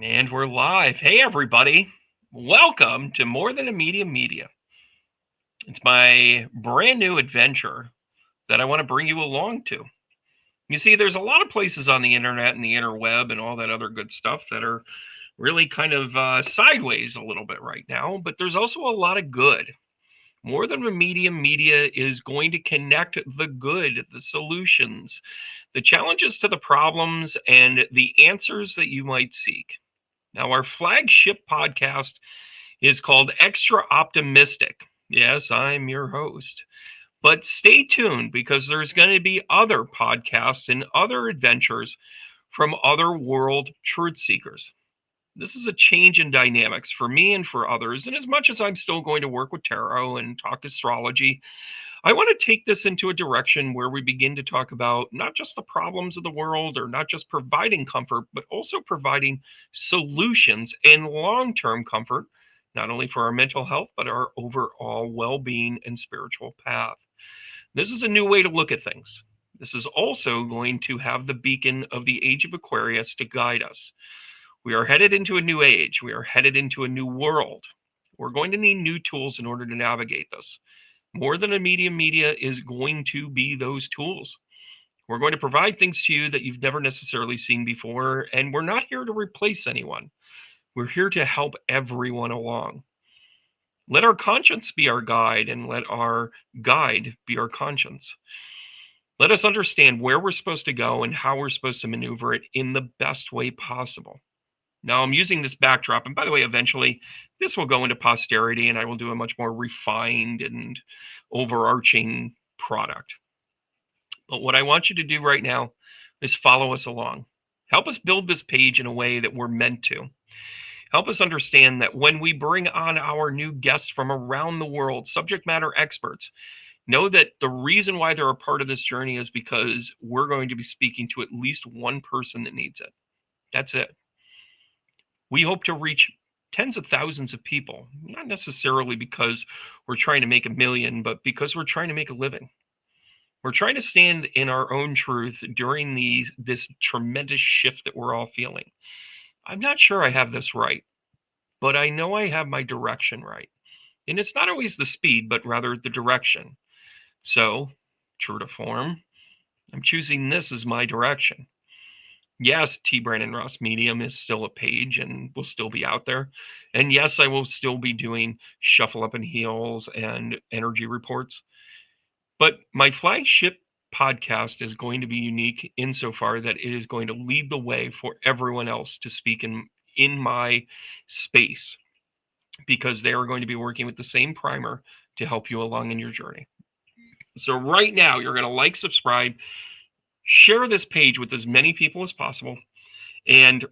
And we're live. Hey, everybody. Welcome to More Than a Medium Media. It's my brand new adventure that I want to bring you along to. You see, there's a lot of places on the internet and the interweb and all that other good stuff that are really kind of sideways a little bit right now, but there's also a lot of good. More Than a Medium Media is going to connect the good, the solutions, the challenges to the problems, and the answers that you might seek. Now, our flagship podcast is called Extra Optimistic. Yes, I'm your host. But stay tuned because there's going to be other podcasts and other adventures from other world truth seekers. This is a change in dynamics for me and for others. And as much as I'm still going to work with tarot and talk astrology, I want to take this into a direction where we begin to talk about not just the problems of the world or not just providing comfort, but also providing solutions and long term comfort, not only for our mental health, but our overall well being and spiritual path. This is a new way to look at things. This is also going to have the beacon of the age of Aquarius to guide us. We are headed into a new age. We are headed into a new world. We're going to need new tools in order to navigate this. More Than a Medium Media is going to be those tools. We're going to provide things to you that you've never necessarily seen before, and we're not here to replace anyone. We're here to help everyone along. Let our conscience be our guide, and let our guide be our conscience. Let us understand where we're supposed to go and how we're supposed to maneuver it in the best way possible. Now, I'm using this backdrop, and by the way, eventually this will go into posterity and I will do a much more refined and overarching product. But what I want you to do right now is follow us along. Help us build this page in a way that we're meant to. Help us understand that when we bring on our new guests from around the world, subject matter experts, know that the reason why they're a part of this journey is because we're going to be speaking to at least one person that needs it. That's it. We hope to reach tens of thousands of people, not necessarily because we're trying to make a million, but because we're trying to make a living. We're trying to stand in our own truth during this tremendous shift that we're all feeling. I'm not sure I have this right, but I know I have my direction right. And it's not always the speed, but rather the direction. So, true to form, I'm choosing this as my direction. Yes, T. Brandon Ross Medium is still a page and will still be out there. And yes, I will still be doing Shuffle Up and Heels and energy reports. But my flagship podcast is going to be unique insofar that it is going to lead the way for everyone else to speak in my space because they are going to be working with the same primer to help you along in your journey. So right now, you're going to like, subscribe, share this page with as many people as possible, and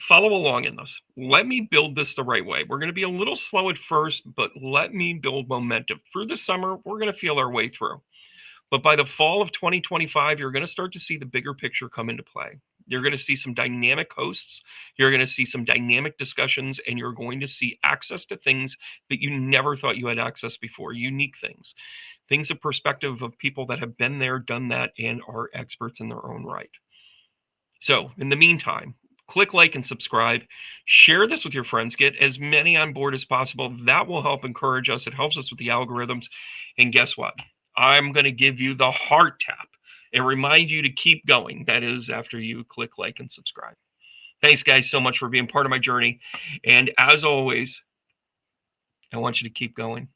follow along in this. Let me build this the right way. We're going to be a little slow at first, but let me build momentum. Through the summer, we're going to feel our way through. But by the fall of 2025, you're going to start to see the bigger picture come into play. You're going to see some dynamic hosts. You're going to see some dynamic discussions, and you're going to see access to things that you never thought you had access before, unique things of perspective of people that have been there, done that, and are experts in their own right. So, in the meantime, click like and subscribe. Share this with your friends. Get as many on board as possible. That will help encourage us. It helps us with the algorithms. And guess what? I'm going to give you the heart tap and remind you to keep going. That is after you click like and subscribe. Thanks, guys, so much for being part of my journey. And as always, I want you to keep going.